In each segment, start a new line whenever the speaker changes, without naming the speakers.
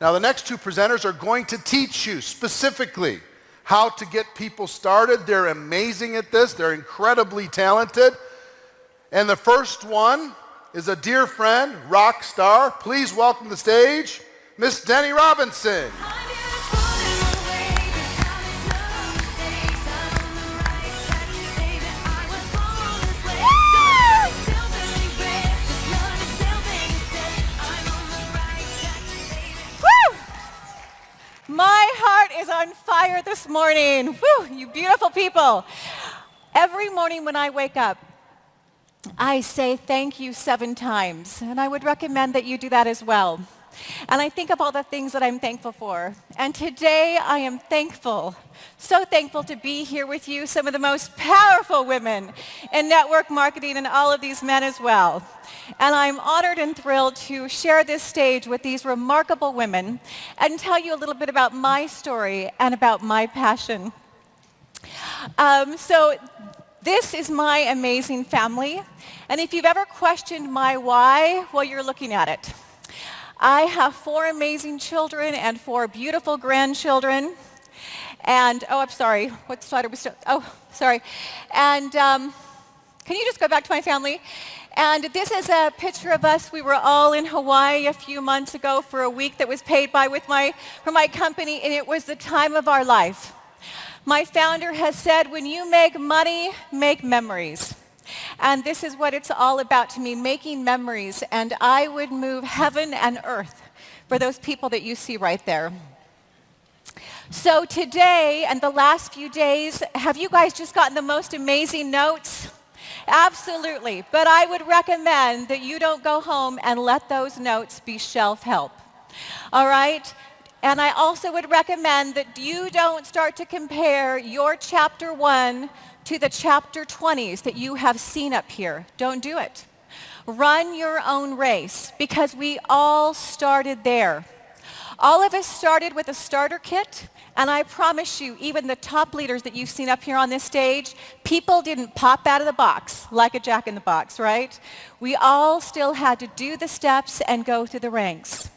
Now, the next two presenters are going to teach you specifically how to get people started. They're amazing at this. They're incredibly talented. And the first one is a dear friend, rock star. Please welcome to the stage, Miss Deni Robinson.
My heart is on fire this morning. Whew, you beautiful people. Every morning when I wake up, I say thank you 7 times, and I would recommend that you do that as well. And I think of all the things that I'm thankful for. And today I am thankful, so thankful to be here with you, some of the most powerful women in network marketing and all of these men as well. And I'm honored and thrilled to share this stage with these remarkable women and tell you a little bit about my story and about my passion. So this is my amazing family. And if you've ever questioned my why, well, you're looking at it. I have 4 amazing children and 4 beautiful grandchildren. And, I'm sorry, what slide are we still? Oh, sorry. And can you just go back to my family? And this is a picture of us. We were all in Hawaii a few months ago for a week that was paid for my company, and it was the time of our life. My founder has said, when you make money, make memories. And this is what it's all about to me, making memories. And I would move heaven and earth for those people that you see right there. So today and the last few days, have you guys just gotten the most amazing notes? Absolutely. But I would recommend that you don't go home and let those notes be shelf help. All right? And I also would recommend that you don't start to compare your chapter 1 to the chapter 20s that you have seen up here. Don't do it. Run your own race, because we all started there. All of us started with a starter kit, and I promise you, even the top leaders that you've seen up here on this stage, people didn't pop out of the box like a jack in the box, right? We all still had to do the steps and go through the ranks.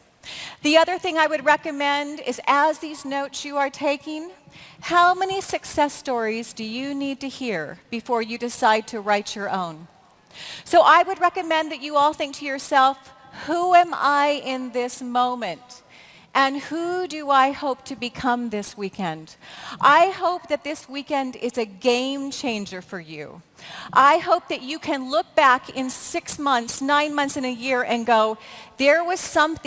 The other thing I would recommend is, as these notes you are taking, how many success stories do you need to hear before you decide to write your own? So I would recommend that you all think to yourself, who am I in this moment? And who do I hope to become this weekend? I hope that this weekend is a game changer for you. I hope that you can look back in 6 months, 9 months, and a year and go, there was some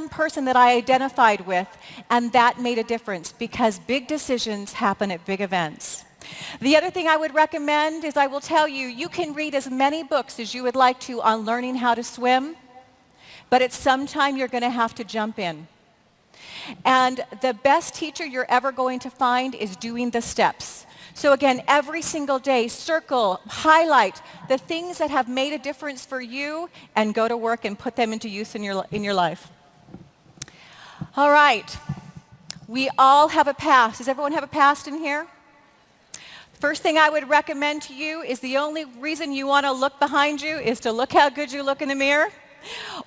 person that I identified with, and that made a difference, because big decisions happen at big events. The other thing I would recommend is, I will tell you, you can read as many books as you would like to on learning how to swim, but at some time you're going to have to jump in. And the best teacher you're ever going to find is doing the steps. So again, every single day, circle, highlight the things that have made a difference for you, and go to work and put them into use in your life. All right. We all have a past. Does everyone have a past in here? First thing I would recommend to you is, the only reason you want to look behind you is to look how good you look in the mirror,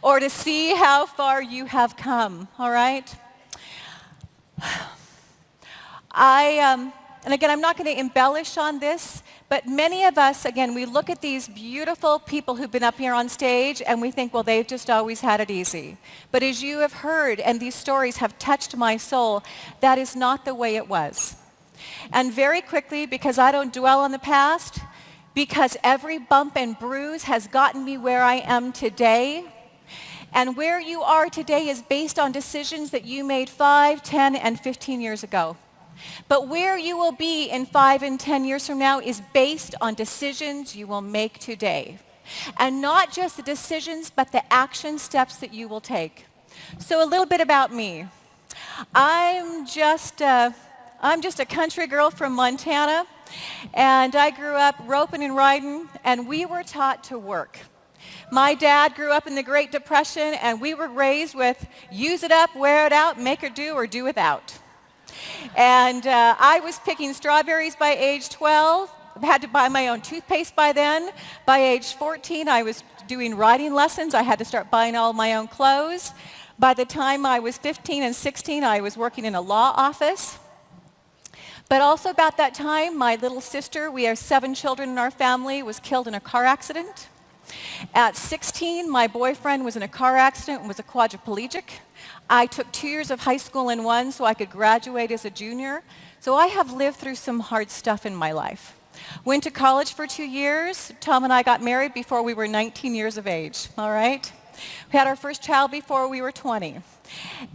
or to see how far you have come, all right? And again, I'm not going to embellish on this, but many of us, again, we look at these beautiful people who've been up here on stage, and we think, well, they've just always had it easy. But as you have heard, and these stories have touched my soul, that is not the way it was. And very quickly, because I don't dwell on the past, because every bump and bruise has gotten me where I am today. And where you are today is based on decisions that you made 5, 10, and 15 years ago. But where you will be in 5 and 10 years from now is based on decisions you will make today. And not just the decisions, but the action steps that you will take. So a little bit about me. I'm just a country girl from Montana, and I grew up roping and riding, and we were taught to work. My dad grew up in the Great Depression, and we were raised with use it up, wear it out, make it do, or do without. And I was picking strawberries by age 12. I had to buy my own toothpaste by then. By age 14, I was doing riding lessons. I had to start buying all my own clothes. By the time I was 15 and 16, I was working in a law office. But also about that time, my little sister, we have 7 children in our family, was killed in a car accident. At 16, my boyfriend was in a car accident and was a quadriplegic. I took 2 years of high school in one so I could graduate as a junior. So I have lived through some hard stuff in my life. Went to college for 2 years. Tom and I got married before we were 19 years of age, all right? We had our first child before we were 20.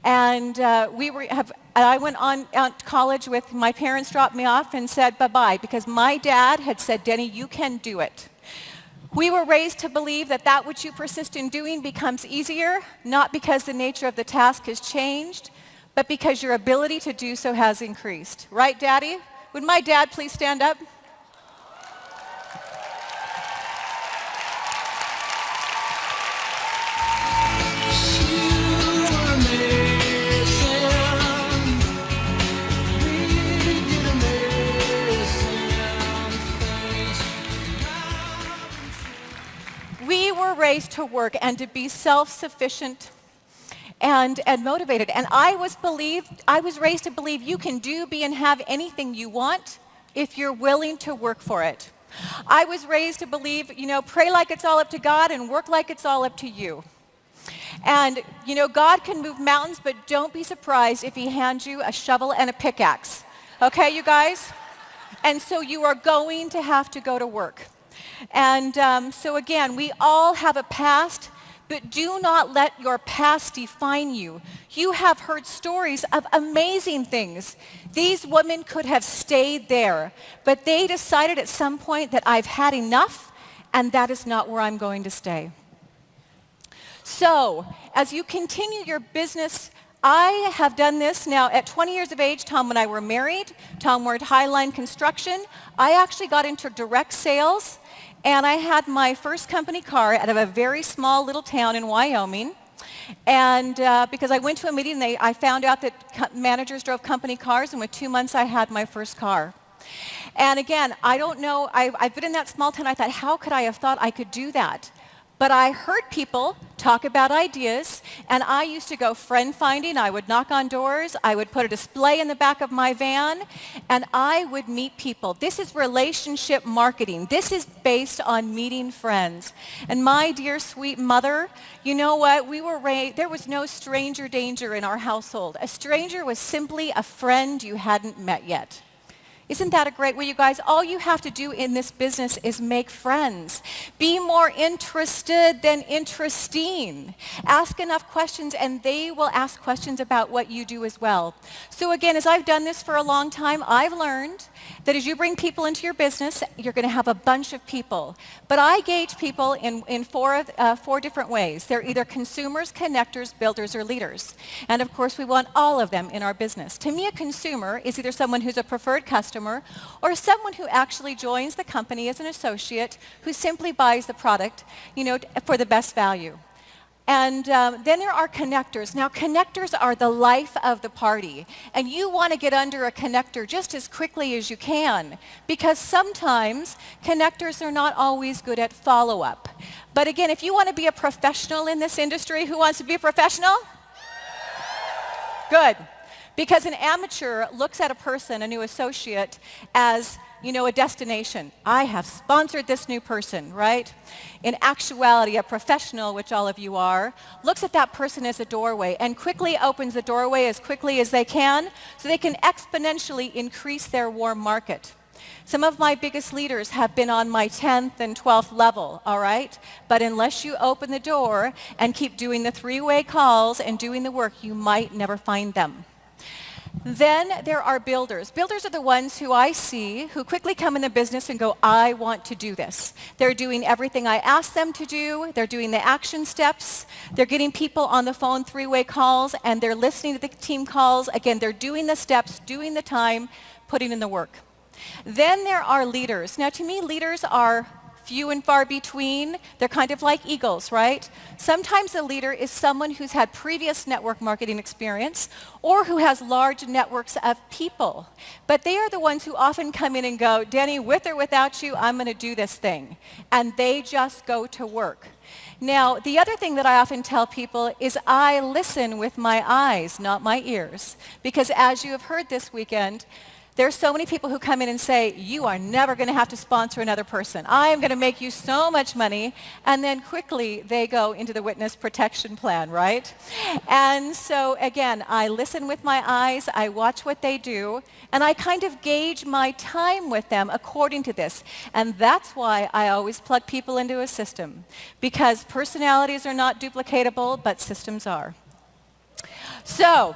And I went on out to college with, my parents dropped me off and said bye-bye because my dad had said, Deni, you can do it. We were raised to believe that that which you persist in doing becomes easier, not because the nature of the task has changed, but because your ability to do so has increased. Right, Daddy? Would my dad please stand up? We were raised to work and to be self-sufficient and motivated. And I was raised to believe you can do, be, and have anything you want if you're willing to work for it. I was raised to believe, pray like it's all up to God and work like it's all up to you. And, God can move mountains, but don't be surprised if he hands you a shovel and a pickaxe. Okay, you guys? And so you are going to have to go to work. And so again, we all have a past, but do not let your past define you. You have heard stories of amazing things. These women could have stayed there, but they decided at some point that I've had enough, and that is not where I'm going to stay. So, as you continue your business, I have done this now at 20 years of age. Tom and I were married. Tom worked Highline Construction. I actually got into direct sales. And I had my first company car out of a very small little town in Wyoming. And because I went to a meeting, I found out that managers drove company cars, and within 2 months I had my first car. And again, I don't know, I've been in that small town, I thought, how could I have thought I could do that? But I heard people talk about ideas, and I used to go friend finding. I would knock on doors. I would put a display in the back of my van, and I would meet people. This is relationship marketing. This is based on meeting friends. And my dear sweet mother, you know what? We were raised, there was no stranger danger in our household. A stranger was simply a friend you hadn't met yet. Isn't that a great way, you guys? All you have to do in this business is make friends. Be more interested than interesting. Ask enough questions, and they will ask questions about what you do as well. So again, as I've done this for a long time, I've learned that as you bring people into your business, you're going to have a bunch of people. But I gauge people in four different ways. They're either consumers, connectors, builders, or leaders. And of course, we want all of them in our business. To me, a consumer is either someone who's a preferred customer or someone who actually joins the company as an associate who simply buys the product, for the best value. And then there are connectors. Now, connectors are the life of the party. And you want to get under a connector just as quickly as you can, because sometimes connectors are not always good at follow-up. But again, if you want to be a professional in this industry, who wants to be a professional? Good. Because an amateur looks at a person, a new associate, as, a destination. I have sponsored this new person, right? In actuality, a professional, which all of you are, looks at that person as a doorway and quickly opens the doorway as quickly as they can so they can exponentially increase their warm market. Some of my biggest leaders have been on my 10th and 12th level, all right? But unless you open the door and keep doing the three-way calls and doing the work, you might never find them. Then there are builders. Builders are the ones who I see who quickly come in the business and go, I want to do this. They're doing everything I ask them to do. They're doing the action steps. They're getting people on the phone, three-way calls, and they're listening to the team calls. Again, they're doing the steps, doing the time, putting in the work. Then there are leaders. Now, to me, leaders are few and far between. They're kind of like eagles, right? Sometimes a leader is someone who's had previous network marketing experience or who has large networks of people. But they are the ones who often come in and go, Deni, with or without you, I'm going to do this thing. And they just go to work. Now, the other thing that I often tell people is I listen with my eyes, not my ears. Because as you have heard this weekend, there's so many people who come in and say, you are never going to have to sponsor another person. I am going to make you so much money. And then quickly they go into the witness protection plan, right? And so again, I listen with my eyes, I watch what they do, and I kind of gauge my time with them according to this. And that's why I always plug people into a system. Because personalities are not duplicatable, but systems are. So,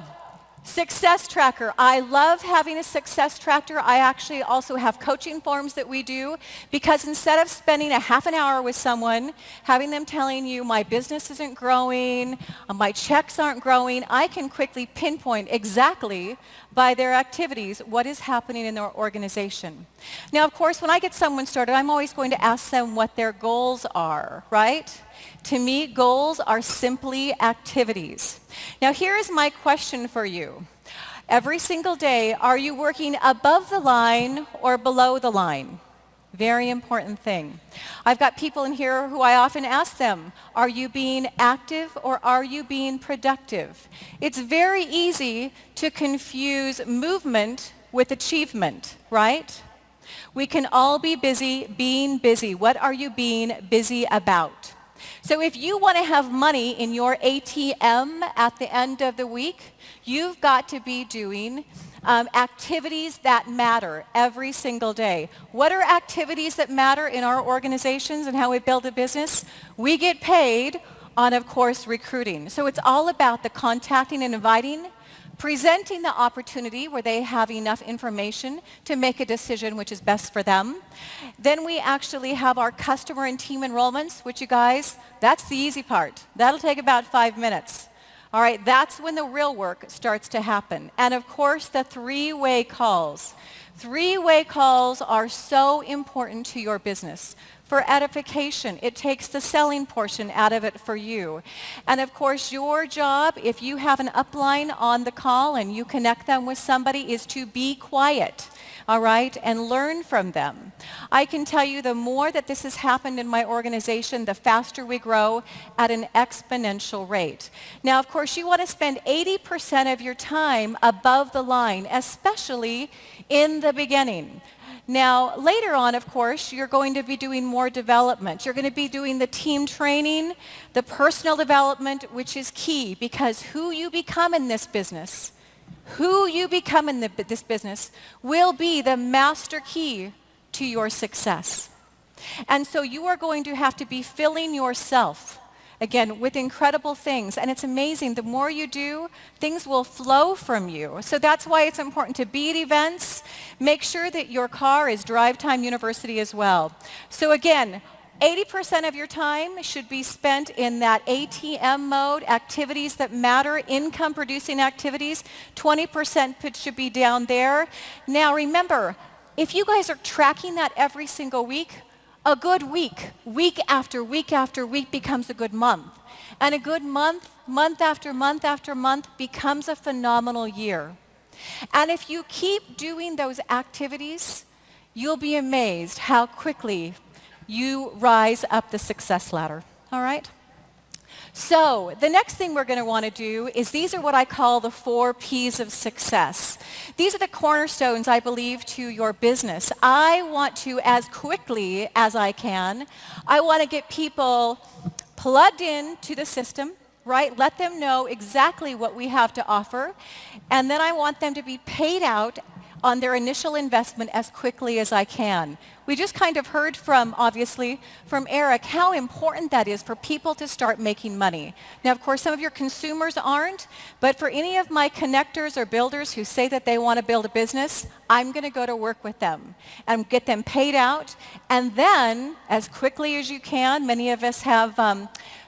Success tracker. I love having a success tracker. I actually also have coaching forms that we do because instead of spending a half an hour with someone, having them telling you my business isn't growing, my checks aren't growing, I can quickly pinpoint exactly by their activities what is happening in their organization. Now, of course, when I get someone started, I'm always going to ask them what their goals are, right? To me, goals are simply activities. Now, here is my question for you. Every single day, are you working above the line or below the line? Very important thing. I've got people in here who I often ask them, are you being active or are you being productive? It's very easy to confuse movement with achievement, right? We can all be busy being busy. What are you being busy about? So if you want to have money in your ATM at the end of the week, you've got to be doing activities that matter every single day. What are activities that matter in our organizations and how we build a business? We get paid on, of course, recruiting. So it's all about the contacting and inviting, presenting the opportunity where they have enough information to make a decision which is best for them. Then we actually have our customer and team enrollments, which you guys, that's the easy part. That'll take about 5 minutes. All right, that's when the real work starts to happen. And of course, the three-way calls. Three-way calls are so important to your business. For edification, it takes the selling portion out of it for you. And of course, your job, if you have an upline on the call and you connect them with somebody, is to be quiet, all right, and learn from them. I can tell you the more that this has happened in my organization, the faster we grow at an exponential rate. Now, of course, you want to spend 80% of your time above the line, especially in the beginning. Now, later on, of course, you're going to be doing more development. You're going to be doing the team training, the personal development, which is key because who you become in this business, this business will be the master key to your success. And so you are going to have to be filling yourself again, with incredible things. And it's amazing. The more you do, things will flow from you. So that's why it's important to be at events. Make sure that your car is Drive Time University as well. So again, 80% of your time should be spent in that ATM mode, activities that matter, income-producing activities. 20% should be down there. Now remember, if you guys are tracking that every single week, a good week, week after week after week becomes a good month. And a good month, month after month after month becomes a phenomenal year. And if you keep doing those activities, you'll be amazed how quickly you rise up the success ladder. All right? So the next thing we're going to want to do is these are what I call the 4 P's of success. These are the cornerstones, I believe, to your business. I want to, as quickly as I can, I want to get people plugged in to the system, right? Let them know exactly what we have to offer. And then I want them to be paid out on their initial investment as quickly as I can. We just kind of heard from, obviously, from Eric how important that is for people to start making money. Now, of course, some of your consumers aren't, but for any of my connectors or builders who say that they want to build a business, I'm going to go to work with them and get them paid out. And then, as quickly as you can, many of us have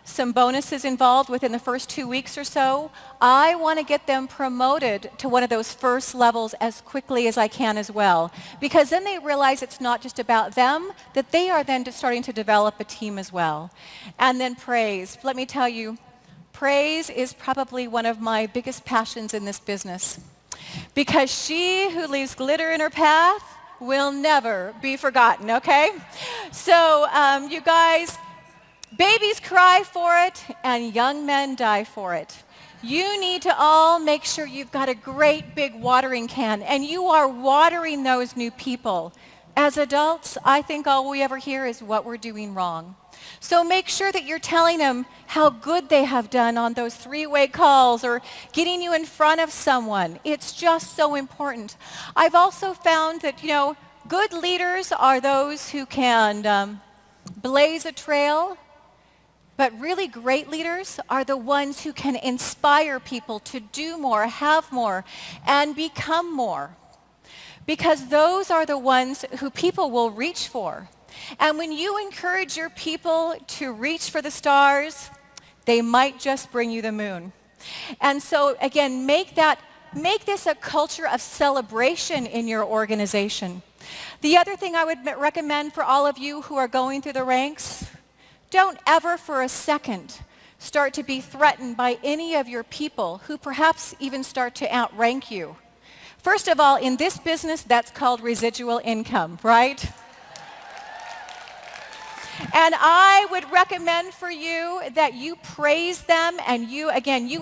some bonuses involved within the first 2 weeks or so. I want to get them promoted to one of those first levels as quickly as I can as well. Because then they realize it's not just about them, that they are then starting to develop a team as well. And then praise. Let me tell you, praise is probably one of my biggest passions in this business. Because she who leaves glitter in her path will never be forgotten, okay? So you guys, Babies cry for it, and young men die for it. You need to all make sure you've got a great big watering can, and you are watering those new people. As adults, I think all we ever hear is what we're doing wrong. So make sure that you're telling them how good they have done on those three-way calls or getting you in front of someone. It's just so important. I've also found that, good leaders are those who can blaze a trail, but really great leaders are the ones who can inspire people to do more, have more, and become more. Because those are the ones who people will reach for. And when you encourage your people to reach for the stars, they might just bring you the moon. And so again, make this a culture of celebration in your organization. The other thing I would recommend for all of you who are going through the ranks, don't ever for a second start to be threatened by any of your people who perhaps even start to outrank you. First of all, in this business, that's called residual income, right? And I would recommend for you that you praise them and you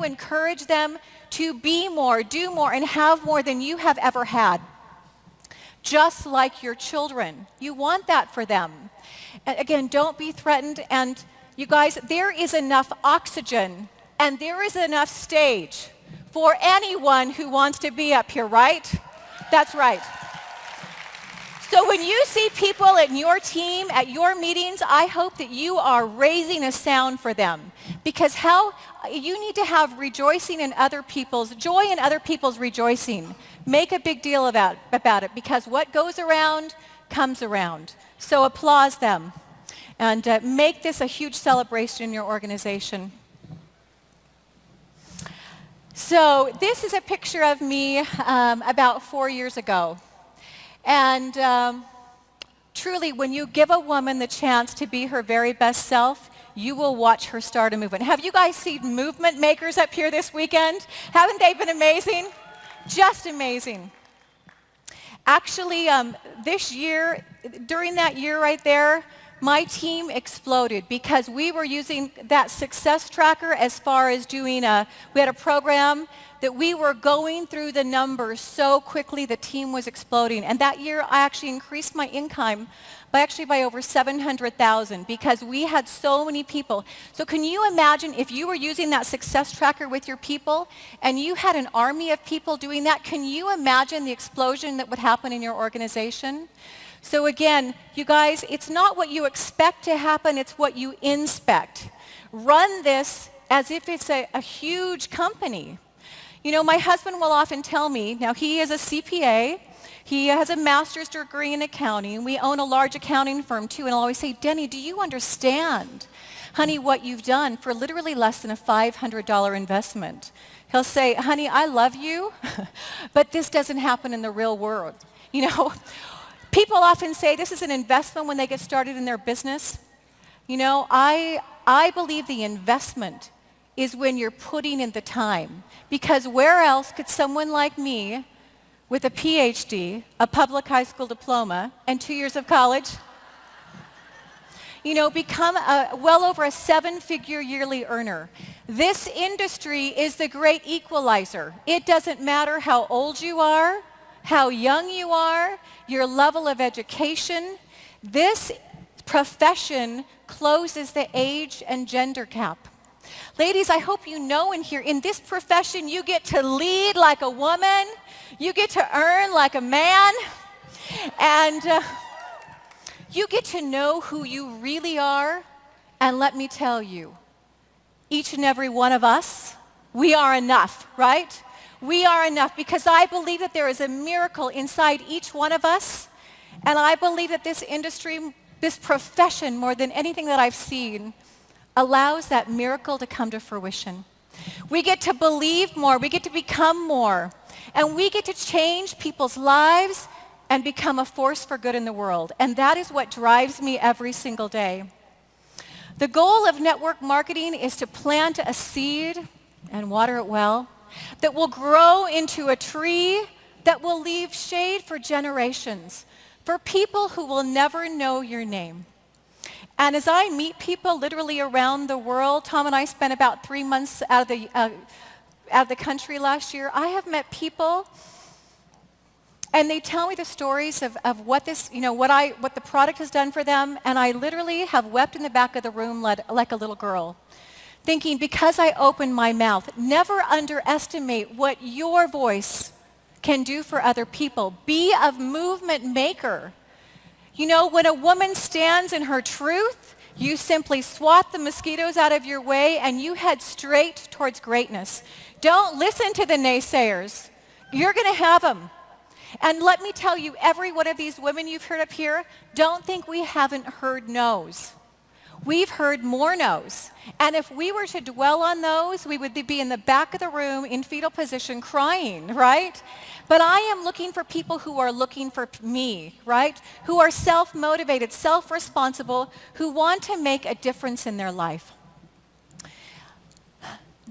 encourage them to be more, do more, and have more than you have ever had. Just like your children. You want that for them. And again, don't be threatened. And you guys, there is enough oxygen and there is enough stage for anyone who wants to be up here, right? That's right. So when you see people in your team, at your meetings, I hope that you are raising a sound for them. Because you need to have rejoicing in other people's, joy in other people's rejoicing. Make a big deal about it, because what goes around comes around. So applause them. And make this a huge celebration in your organization. So this is a picture of me about 4 years ago. And truly, when you give a woman the chance to be her very best self, you will watch her start a movement. Have you guys seen movement makers up here this weekend? Haven't they been amazing? Just amazing. Actually, this year, during that year right there, my team exploded because we were using that success tracker as far as doing we had a program that we were going through the numbers so quickly the team was exploding. And that year I actually increased my income by over 700,000 because we had so many people. So can you imagine if you were using that success tracker with your people and you had an army of people doing that? Can you imagine the explosion that would happen in your organization? So again, you guys, it's not what you expect to happen, it's what you inspect. Run this as if it's a huge company. My husband will often tell me, now he is a CPA, he has a master's degree in accounting, we own a large accounting firm too, and I'll always say, Deni, do you understand, honey, what you've done for literally less than a $500 investment? He'll say, honey, I love you, but this doesn't happen in the real world. People often say this is an investment when they get started in their business. I believe the investment is when you're putting in the time. Because where else could someone like me with a PhD, a public high school diploma, and 2 years of college, become well over a 7-figure yearly earner? This industry is the great equalizer. It doesn't matter how old you are, how young you are, your level of education. This profession closes the age and gender gap. Ladies, I hope you know in here, in this profession, you get to lead like a woman, you get to earn like a man, and you get to know who you really are. And let me tell you, each and every one of us, we are enough, right? We are enough because I believe that there is a miracle inside each one of us. And I believe that this industry, this profession, more than anything that I've seen, allows that miracle to come to fruition. We get to believe more. We get to become more. And we get to change people's lives and become a force for good in the world. And that is what drives me every single day. The goal of network marketing is to plant a seed and water it well that will grow into a tree that will leave shade for generations, for people who will never know your name. And as I meet people literally around the world, Tom and I spent about 3 months out of the country last year. I have met people, and they tell me the stories of what this, what the product has done for them, and I literally have wept in the back of the room like a little girl, thinking, because I opened my mouth. Never underestimate what your voice can do for other people. Be a movement maker. When a woman stands in her truth, you simply swat the mosquitoes out of your way and you head straight towards greatness. Don't listen to the naysayers. You're going to have them. And let me tell you, every one of these women you've heard up here, don't think we haven't heard no's. We've heard more no's. And if we were to dwell on those, we would be in the back of the room in fetal position crying, right? But I am looking for people who are looking for me, right? Who are self-motivated, self-responsible, who want to make a difference in their life.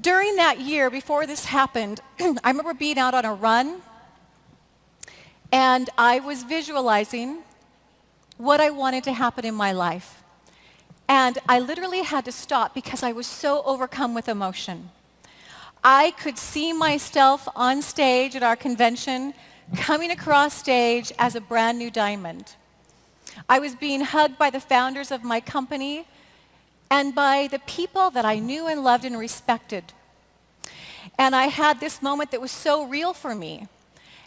During that year, before this happened, I remember being out on a run, and I was visualizing what I wanted to happen in my life. And I literally had to stop because I was so overcome with emotion. I could see myself on stage at our convention, coming across stage as a brand new diamond. I was being hugged by the founders of my company and by the people that I knew and loved and respected. And I had this moment that was so real for me.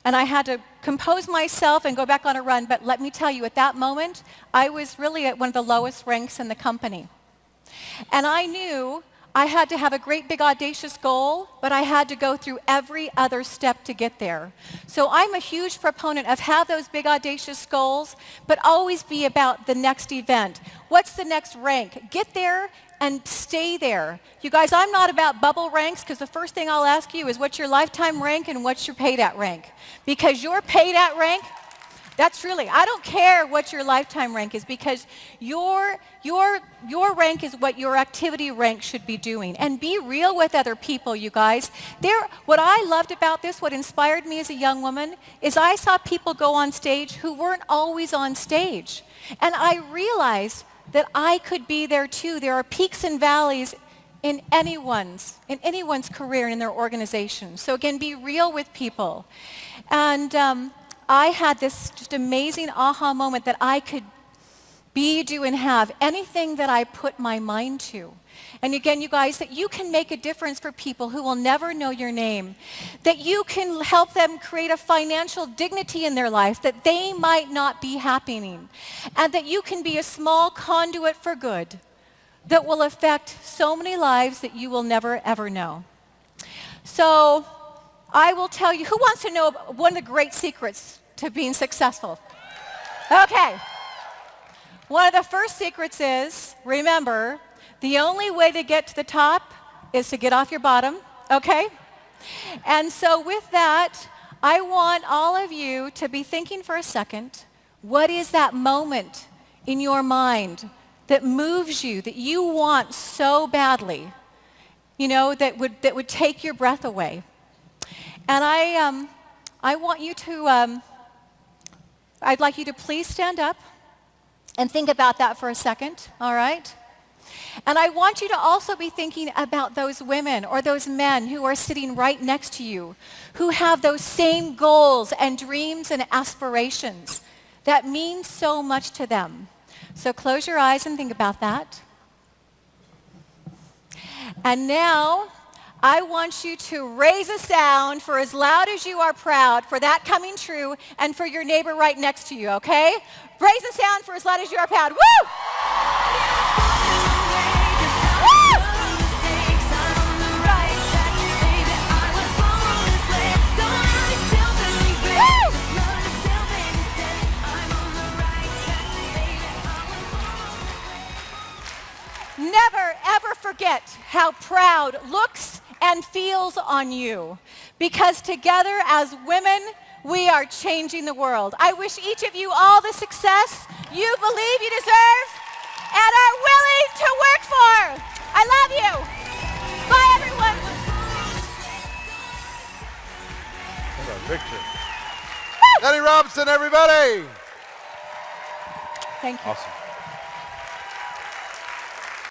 And I had to compose myself and go back on a run. But let me tell you, at that moment, I was really at one of the lowest ranks in the company. And I knew I had to have a great big audacious goal, but I had to go through every other step to get there. So I'm a huge proponent of have those big audacious goals, but always be about the next event. What's the next rank? Get there and stay there. You guys, I'm not about bubble ranks, because the first thing I'll ask you is what's your lifetime rank and what's your paid at rank? Because your paid at rank, that's really, I don't care what your lifetime rank is, because your rank is what your activity rank should be doing. And be real with other people, you guys. What I loved about this, what inspired me as a young woman, is I saw people go on stage who weren't always on stage. And I realized that I could be there too. There are peaks and valleys in anyone's career and in their organization. So again, be real with people. And I had this just amazing aha moment that I could be, do, and have anything that I put my mind to. And again, you guys, that you can make a difference for people who will never know your name, that you can help them create a financial dignity in their life that they might not be happening, and that you can be a small conduit for good that will affect so many lives that you will never, ever know. So I will tell you, who wants to know one of the great secrets to being successful? Okay. One of the first secrets is, remember, the only way to get to the top is to get off your bottom, okay? And so with that, I want all of you to be thinking for a second, what is that moment in your mind that moves you, that you want so badly, that would take your breath away? And I want you to, I'd like you to please stand up and think about that for a second, all right? And I want you to also be thinking about those women or those men who are sitting right next to you, who have those same goals and dreams and aspirations that mean so much to them. So close your eyes and think about that. And now, I want you to raise a sound for as loud as you are proud for that coming true and for your neighbor right next to you, okay? Raise a sound for as loud as you are proud. Woo! Never, ever forget how proud looks and feels on you, because together as women, we are changing the world. I wish each of you all the success you believe you deserve and are willing to work for. I love you. Bye, everyone.
What a victory. Deni Robinson, everybody.
Thank you.
Awesome.